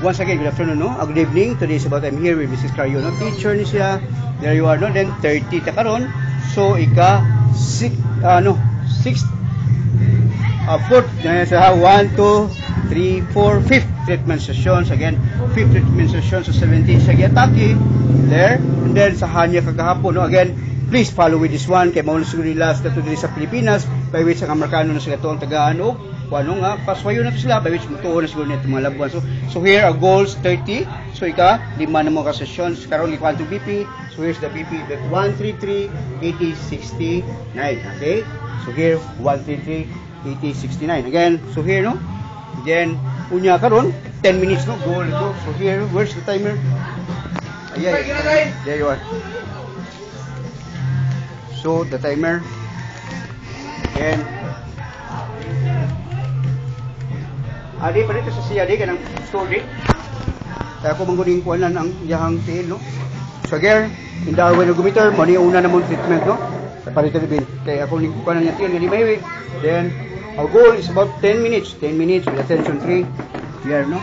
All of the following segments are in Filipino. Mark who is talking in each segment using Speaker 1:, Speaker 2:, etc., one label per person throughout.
Speaker 1: once again, good afternoon, no? Good evening. Today is about I'm here with Mrs. Cario, no? Teacher ni siya. There you are, no? Then 30 ta karon. So ika 6 fourth sa 1 2 3 4 fifth treatment sessions again. Fifth treatment sessions so 17 sa giatake. There and then sa hanya kagahapon, no? Again, please follow with this one kay mao na siguro nila sa diri sa Pilipinas by which ang Amerikano na sila tuong tagaan og kuno nga paswayo na sila by which mutuo na siguro nito mga labuan. So here our goals 30. So ika lima na mo ka sessions karon ni quantum BP. So here's the BP that 133 80 69. Okay? So here 133 80 69 again. So here, no? Then unya karon 10 minutes, no? Goal ito. So here, where's the timer? Ayan. There you are. So the timer. And adi pa dito sa siya di kanang story. Kaya ako mangguning kuanan ang yahang tail, no? So here, in the ergometer, mani una na mong treatment, no? Kapalito din. Kaya ako ning kuanan niya tail nga may. Then our goal is about 10 minutes. 10 minutes with attention 3. Here, no?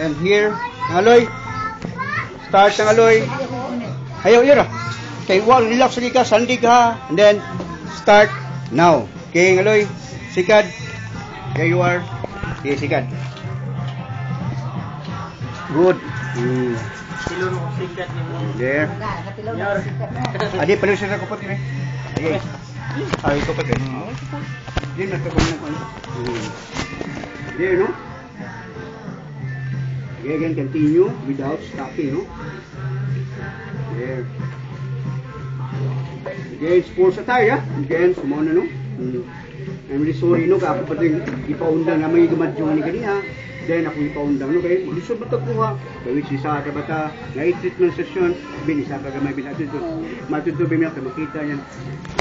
Speaker 1: And here, ang aloy. Start ang aloy. Ayaw, yun, kay wall, relax lagi ka, sandig ha. And then, start now. Okay, ang aloy. Sikad. There you are. Okay, sikad. Good. There. Adi, palit siya na kupot, eh. Ay, kupot, eh. Hindi na ito kung there, no? Okay, again, continue without stopping, no? There. Again, sports attire, again, sumona, no? I'm really sorry, no? Ako pa rin ipaundang na may gumadyo ni kaniya. Then, ako ipaundang, no? Kaya, malusod ba ito kuha? Gawin si Saka bata, na treatment session, bin, isa ka gamay binatid. Matuto ba niya, makita niya.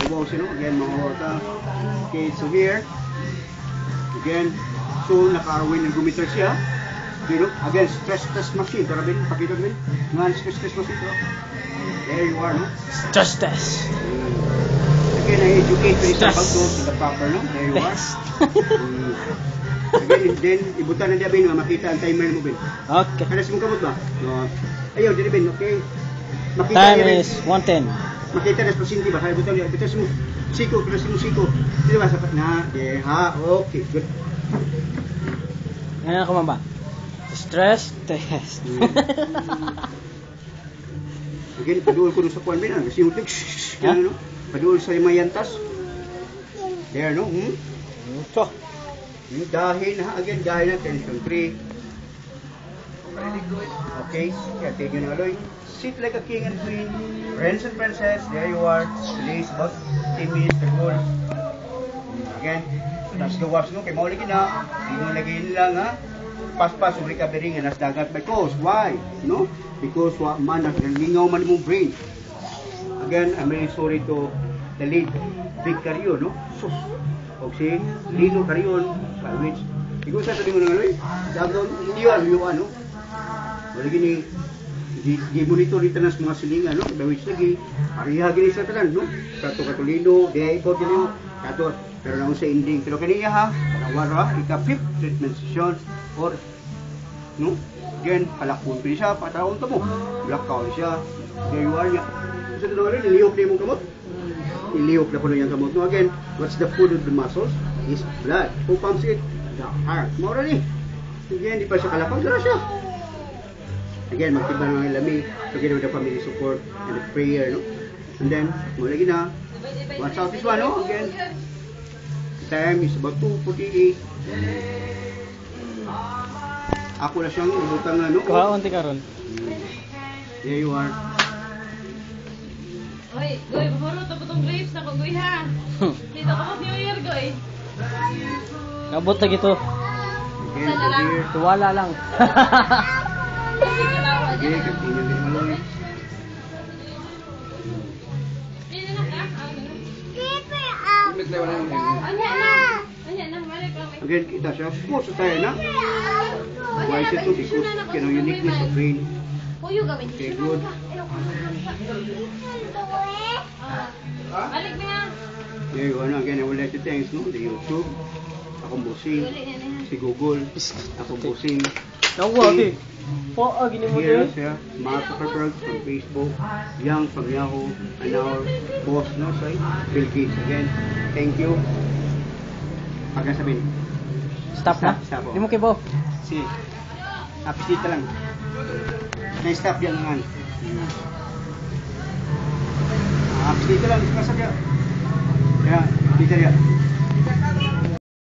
Speaker 1: Wow, sino? Again, mga wata. Okay, so here, again, so naka-arwin ng gumitar siya. You know, again, stress test machine. Tara bin, pakita bin. Nga, stress test machine. There you are, no?
Speaker 2: Stress test.
Speaker 1: Again, I-educate ko isang pag-go to the proper, no? There you are. Again, then, ibutan na diya bin, makita ang timer mo bin.
Speaker 2: Okay.
Speaker 1: Kanas mong kamot ba? No. Ayaw, dili bin, okay? Makita
Speaker 2: Time is 1:10.
Speaker 1: Makita na pasinti ba? Kaya butan niya. Bitas mo siko, bitas mo siko. Dili ba sapat na? Yeah, ha, okay, good.
Speaker 2: Ano ka ba? Stress test.
Speaker 1: Again, paduol ko sa kuwan bin, kasi yung no? Paduol sa mayantas. There, no?
Speaker 2: So,
Speaker 1: Dahil ha, again, dahil na tension 3. Okay, kaya tingin nyo na aloy. Sit like a king and queen, prince and princess, there you are. Today is about 10 minutes to goal. Again, nas gawas no, kay mauli na, hindi mo lagi lang ha. Pas-pas yung recovery nga nas dagat. Because, why? No? Because man, naglingaw man mong brain. Again, I'm really sorry to the lead, Big Cario, no? Sus. Okay, Lino Carion, which, ikaw sa sabi mo na aloy, dagon, hindi yun, ano? Wala gini, di-monitor dito na sa mga silingan, no? Dawis lagi, pariha gini sa tanan, no? Kato katulino, di ipot gini, kato, pero na sa ending. Pero kaniya ha, panawara, ika-fifth treatment session, or, no? Again, palakpon pa siya, pataon to mo, blackout siya, there you are niya. Sa tanan rin, niliyok na yung kamot. Iliyok na po yung kamot. No, again, what's the food of the muscles? Is blood. Who pumps it? The heart. Maura ni. Again, di pa siya kalapag. Dara siya. Again, magtiba ng lami. Again, with the family support and the prayer, no? And then, mula gina. Watch out this one, no? Again, time is about 2:48. Ako na siyang ibutang na, no?
Speaker 2: kaon ti karon.
Speaker 1: There you are.
Speaker 3: Oy, goy, bumuro to putong grapes na ko, goy ha. Dito ko New Year, goy.
Speaker 2: Nabot na gito.
Speaker 1: Again, here.
Speaker 2: Tuwala lang.
Speaker 1: Okay, continue din maloy. Again, kita siya. Puso tayo na. Why is it to? Because, you know, uniqueness of brain. Okay, good.
Speaker 3: Balik na.
Speaker 1: There you go. Again, I will let you thanks, no? The YouTube. Akong busing. Si Google. Akong busing.
Speaker 2: Nawa, di. Po, gini mo
Speaker 1: Here's
Speaker 2: din.
Speaker 1: Mark Zuckerberg from Facebook, Yang from Yahoo, and our boss, no, sorry, Bill Gates. Again, thank you. Pagka sabihin,
Speaker 2: Stop na.
Speaker 1: Stop, oh.
Speaker 2: Di mo kibo.
Speaker 1: sige, apis dito lang. Na-stop yan nga. Apis dito lang, kasabi. Kaya, dito yan.